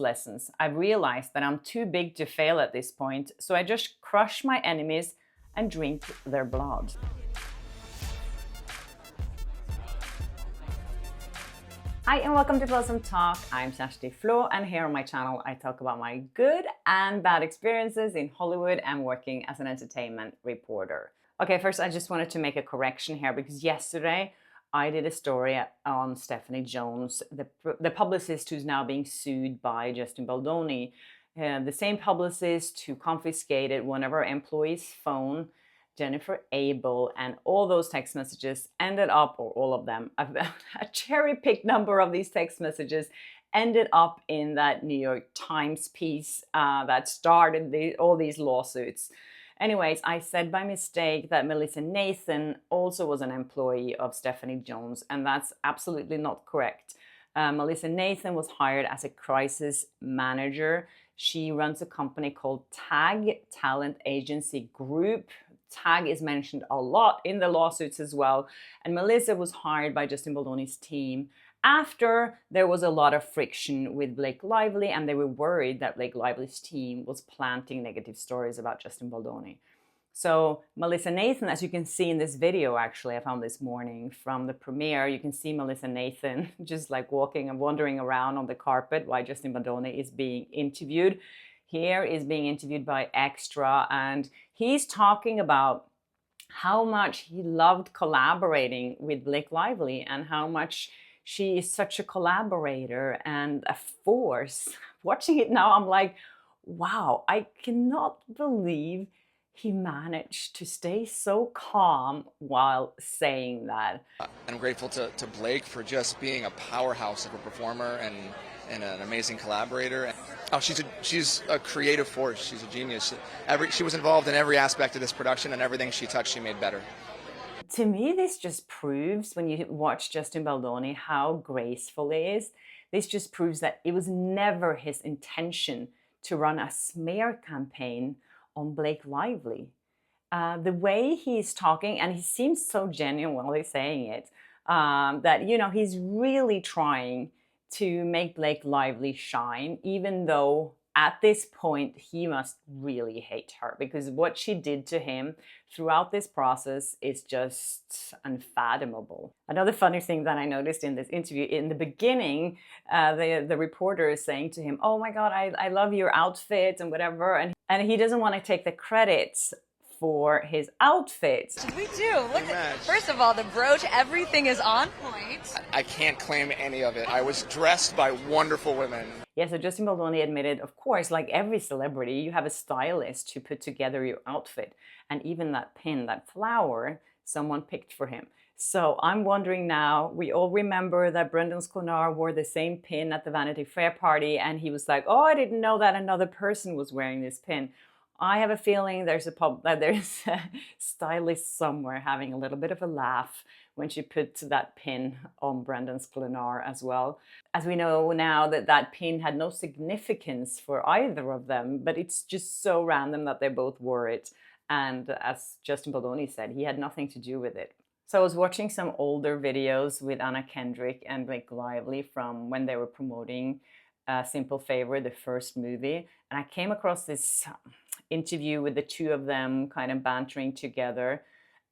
lessons. I've realized that I'm too big to fail at this point, so I just crush my enemies and drink their blood. Hi and welcome to Blossom Talk. I'm Kjersti Flo, and here on my channel I talk about my good and bad experiences in Hollywood and working as an entertainment reporter. Okay, first I just wanted to make a correction here because yesterday I did a story on Stephanie Jones, the publicist who's now being sued by Justin Baldoni. The same publicist who confiscated one of our employees' phone, Jennifer Abel, and all those text messages ended up, or all of them, a cherry-picked number of these text messages ended up in that New York Times piece that started all these lawsuits. Anyways, I said by mistake that Melissa Nathan also was an employee of Stephanie Jones, and that's absolutely not correct. Melissa Nathan was hired as a crisis manager. She runs a company called TAG, Talent Agency Group. TAG is mentioned a lot in the lawsuits as well. And Melissa was hired by Justin Baldoni's team after there was a lot of friction with Blake Lively, and they were worried that Blake Lively's team was planting negative stories about Justin Baldoni. So Melissa Nathan, as you can see in this video, actually I found this morning from the premiere, you can see Melissa Nathan just like walking and wandering around on the carpet while Justin Baldoni is being interviewed. Here is being interviewed by Extra, and he's talking about how much he loved collaborating with Blake Lively and how much she is such a collaborator and a force. Watching it now, I'm like, wow, I cannot believe he managed to stay so calm while saying that. I'm grateful to Blake for just being a powerhouse of a performer and an amazing collaborator. Oh, she's a creative force. She's a genius. She was involved in every aspect of this production, and everything she touched, she made better. To me, this just proves, when you watch Justin Baldoni, how graceful he is. This just proves that it was never his intention to run a smear campaign on Blake Lively. The way he's talking, and he seems so genuine while he's saying it, that, you know, he's really trying to make Blake Lively shine, even though at this point he must really hate her, because what she did to him throughout this process is just unfathomable. Another funny thing that I noticed in this interview, in the beginning, the reporter is saying to him, "Oh my God, I love your outfit," and whatever, and he doesn't want to take the credit for his outfit. We do. Look at, first of all, the brooch, everything is on point. I can't claim any of it. I was dressed by wonderful women. Yeah, so Justin Baldoni admitted, of course, like every celebrity, you have a stylist to put together your outfit. And even that pin, that flower, someone picked for him. So I'm wondering now, we all remember that Brendan Sklenar wore the same pin at the Vanity Fair party, and he was like, "Oh, I didn't know that another person was wearing this pin." I have a feeling there's a stylist somewhere having a little bit of a laugh when she put that pin on Brendan Sklenar as well. As we know now that pin had no significance for either of them, but it's just so random that they both wore it. And as Justin Baldoni said, he had nothing to do with it. So I was watching some older videos with Anna Kendrick and Blake Lively from when they were promoting Simple Favor, the first movie. And I came across this interview with the two of them kind of bantering together.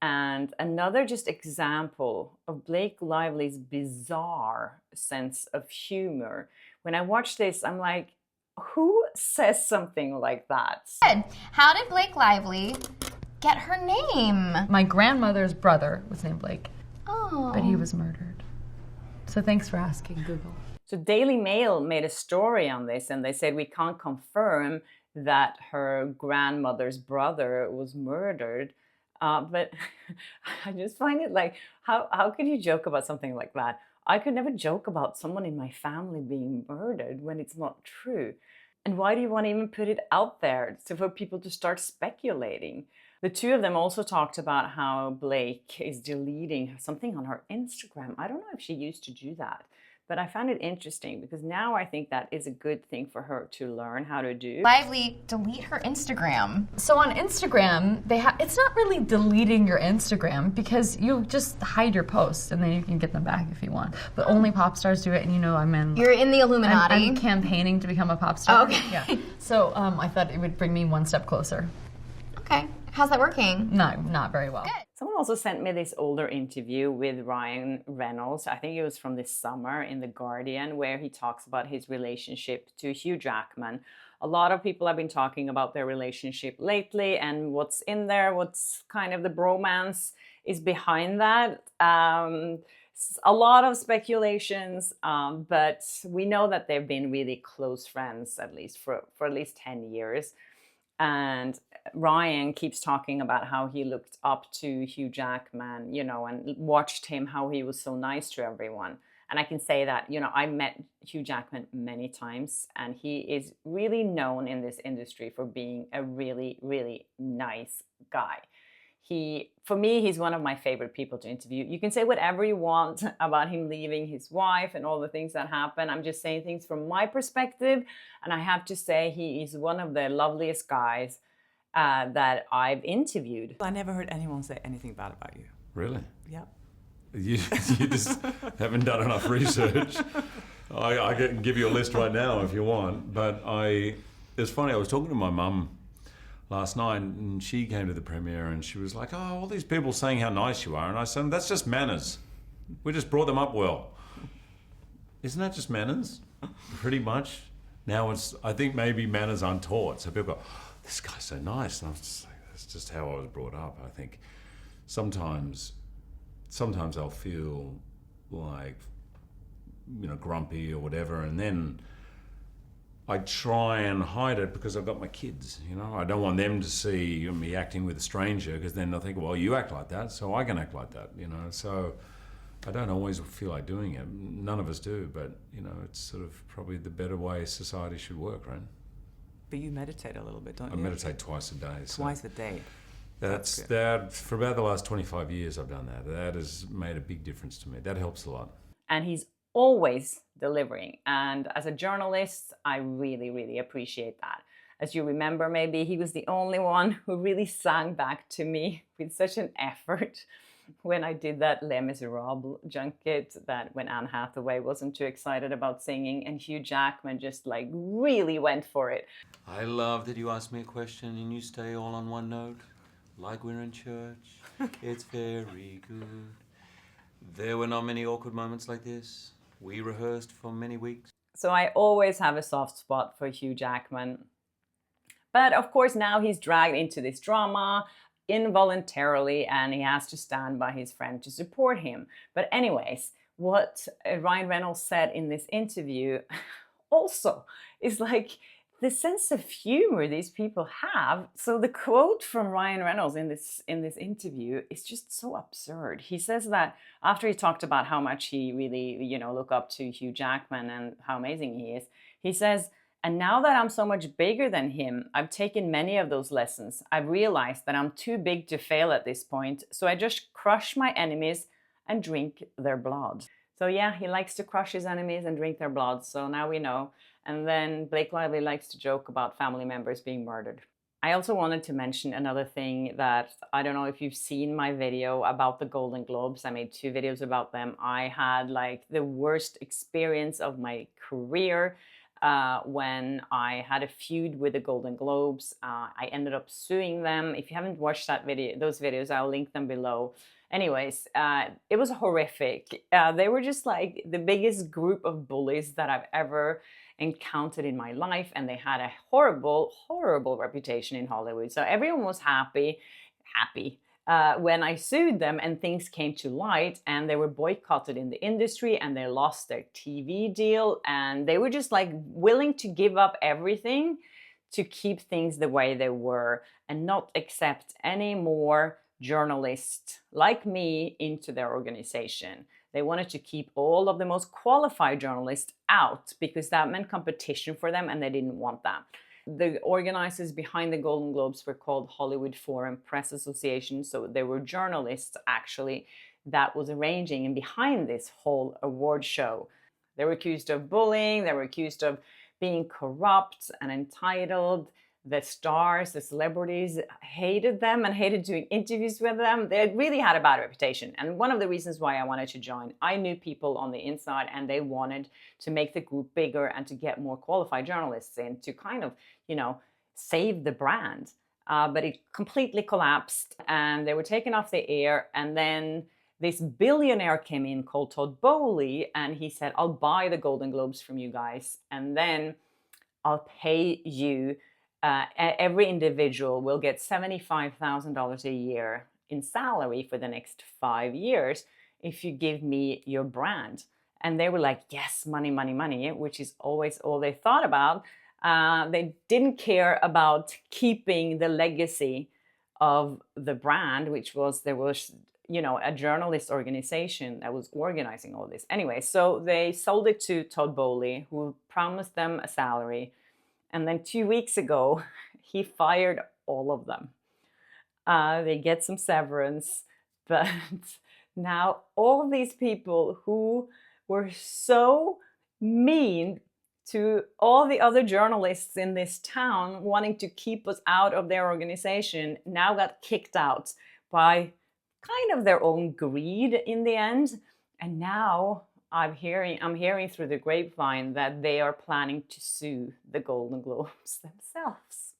And another just example of Blake Lively's bizarre sense of humor. When I watch this, I'm like, who says something like that? How did Blake Lively get her name? My grandmother's brother was named Blake. Oh. But he was murdered. So thanks for asking, Google. So Daily Mail made a story on this, and they said we can't confirm that her grandmother's brother was murdered. But I just find it like, how could you joke about something like that? I could never joke about someone in my family being murdered when it's not true. And why do you want to even put it out there for people to start speculating? The two of them also talked about how Blake is deleting something on her Instagram. I don't know if she used to do that, But I found it interesting because now I think that is a good thing for her to learn how to do. Lively, delete her Instagram. So on Instagram, it's not really deleting your Instagram because you just hide your posts and then you can get them back if you want. But only pop stars do it, and You're in the Illuminati. I'm campaigning to become a pop star. Oh, okay. Yeah. So I thought it would bring me one step closer. Okay. How's that working? No, not very well. Good. Someone also sent me this older interview with Ryan Reynolds. I think it was from this summer in The Guardian, where he talks about his relationship to Hugh Jackman. A lot of people have been talking about their relationship lately and what's in there, what's kind of the bromance is behind that. A lot of speculations, but we know that they've been really close friends, at least for at least 10 years. And Ryan keeps talking about how he looked up to Hugh Jackman, and watched him, how he was so nice to everyone. And I can say that, I met Hugh Jackman many times, and he is really known in this industry for being a really, really nice guy. For me, he's one of my favorite people to interview. You can say whatever you want about him leaving his wife and all the things that happen. I'm just saying things from my perspective. And I have to say he is one of the loveliest guys that I've interviewed. I never heard anyone say anything bad about you. Really? Yeah. You just haven't done enough research. I can give you a list right now if you want. But it's funny, I was talking to my mum last night, and she came to the premiere and she was like, oh, all these people saying how nice you are. And I said, that's just manners. We just brought them up well. Isn't that just manners? Pretty much. Now I think maybe manners untaught. So people go, oh, this guy's so nice. And I was just like, that's just how I was brought up. I think sometimes I'll feel like, grumpy or whatever. And then I try and hide it because I've got my kids, I don't want them to see me acting with a stranger, because then they'll think, well, you act like that, so I can act like that, So I don't always feel like doing it. None of us do, but, it's sort of probably the better way society should work, right? But you meditate a little bit, don't you? I meditate twice a day. Twice a day. That's for about the last 25 years I've done that. That has made a big difference to me. That helps a lot. And he's always delivering. And as a journalist, I really, really appreciate that. As you remember, maybe he was the only one who really sang back to me with such an effort when I did that Les Miserables junket, that when Anne Hathaway wasn't too excited about singing, and Hugh Jackman just really went for it. I love that you ask me a question and you stay all on one note, like we're in church. It's very good. There were not many awkward moments like this. We rehearsed for many weeks. So I always have a soft spot for Hugh Jackman. But of course now he's dragged into this drama involuntarily, and he has to stand by his friend to support him. But anyways, what Ryan Reynolds said in this interview also is the sense of humor these people have. So the quote from Ryan Reynolds in this interview is just so absurd. He says that after he talked about how much he really, look up to Hugh Jackman and how amazing he is, he says, and now that I'm so much bigger than him, I've taken many of those lessons. I've realized that I'm too big to fail at this point, so I just crush my enemies and drink their blood. So yeah, he likes to crush his enemies and drink their blood, so now we know. And then Blake Lively likes to joke about family members being murdered. I also wanted to mention another thing that, I don't know if you've seen my video about the Golden Globes. I made 2 videos about them. I had the worst experience of my career when I had a feud with the Golden Globes. I ended up suing them. If you haven't watched those videos, I'll link them below. Anyways, it was horrific. They were just the biggest group of bullies that I've ever encountered in my life, and they had a horrible, horrible reputation in Hollywood. So everyone was happy when I sued them and things came to light, and they were boycotted in the industry and they lost their TV deal, and they were just willing to give up everything to keep things the way they were and not accept any more journalists like me into their organization. They wanted to keep all of the most qualified journalists out because that meant competition for them, and they didn't want that. The organizers behind the Golden Globes were called Hollywood Foreign Press Association, so they were journalists actually that was arranging and behind this whole award show. They were accused of bullying, they were accused of being corrupt and entitled. The stars, the celebrities hated them and hated doing interviews with them. They really had a bad reputation. And one of the reasons why I wanted to join, I knew people on the inside and they wanted to make the group bigger and to get more qualified journalists in to kind of, save the brand. But it completely collapsed and they were taken off the air. And then this billionaire came in called Todd Bowley and he said, I'll buy the Golden Globes from you guys and then I'll pay you. Every individual will get $75,000 a year in salary for the next 5 years if you give me your brand. And they were like, yes, money, money, money, which is always all they thought about. They didn't care about keeping the legacy of the brand, which was, there was, a journalist organization that was organizing all this. Anyway, so they sold it to Todd Bowley, who promised them a salary. And then 2 weeks ago, he fired all of them. They get some severance, but now all these people who were so mean to all the other journalists in this town wanting to keep us out of their organization now got kicked out by kind of their own greed in the end. And now I'm hearing through the grapevine that they are planning to sue the Golden Globes themselves.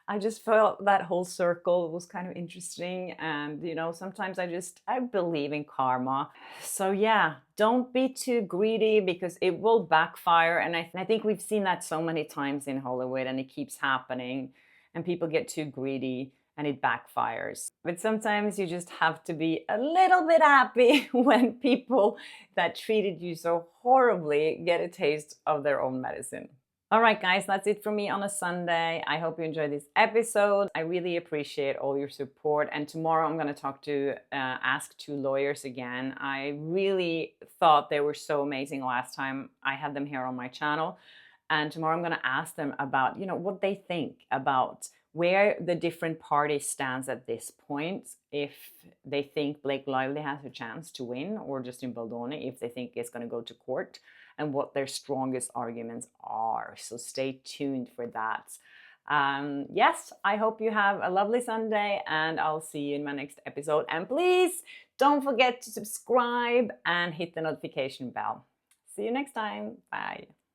I just felt that whole circle was kind of interesting. And, sometimes I believe in karma. So yeah, don't be too greedy because it will backfire. And I think we've seen that so many times in Hollywood and it keeps happening and people get too greedy and it backfires. But sometimes you just have to be a little bit happy when people that treated you so horribly get a taste of their own medicine. All right, guys, that's it for me on a Sunday. I hope you enjoyed this episode. I really appreciate all your support. And tomorrow I'm going to ask two lawyers again. I really thought they were so amazing last time I had them here on my channel. And tomorrow I'm going to ask them about, what they think about where the different parties stands at this point, if they think Blake Lively has a chance to win, or Justin Baldoni, if they think it's going to go to court, and what their strongest arguments are. So stay tuned for that. Yes, I hope you have a lovely Sunday, and I'll see you in my next episode. And please don't forget to subscribe and hit the notification bell. See you next time. Bye.